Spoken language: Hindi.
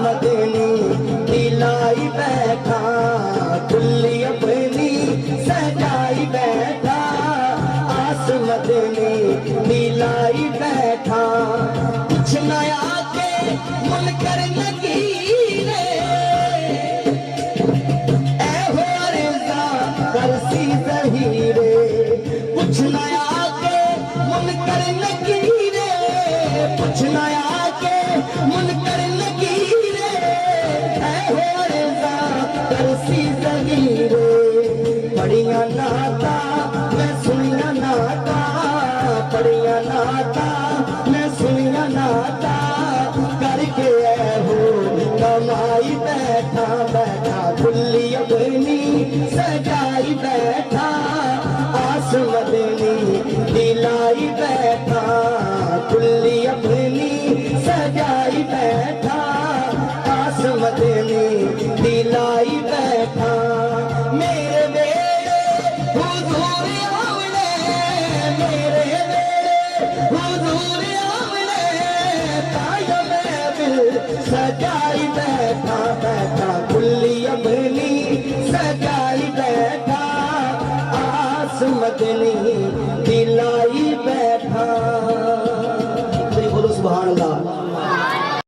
मदनी दिलाई बैठा, कुल्ली अपनी सजाई बैठा, आस मदनी दिलाई बैठा। कुछ नया के मुनकर नकीरे, ऐ हो रिज़ा करसी ज़हीरे। कुछ नया के मुनकर नकीरे, कुछ नया के मुनकर नकीरे, ऐ हो रिज़ा करसी ज़हीरे। पढ़िया नाता मैं सुनिया नाता, पढ़िया नाता मैं सुनिया नाता, करके ऐ हो कमाई बैठा बैठा, कुल्ली अपनी सजाई बैठा, आस मदनी दिलाई बैठा, कुल्ली अपनी सजाई बैठा, आस मदनी दिलाई बैठा। मेरे बेड़े हुजूर आमने, मेरे बेड़े हुजूर आमने, कायम दिल सजाई बैठा बैठा, कुल्ली अपनी सजाई बैठा, आस मदनी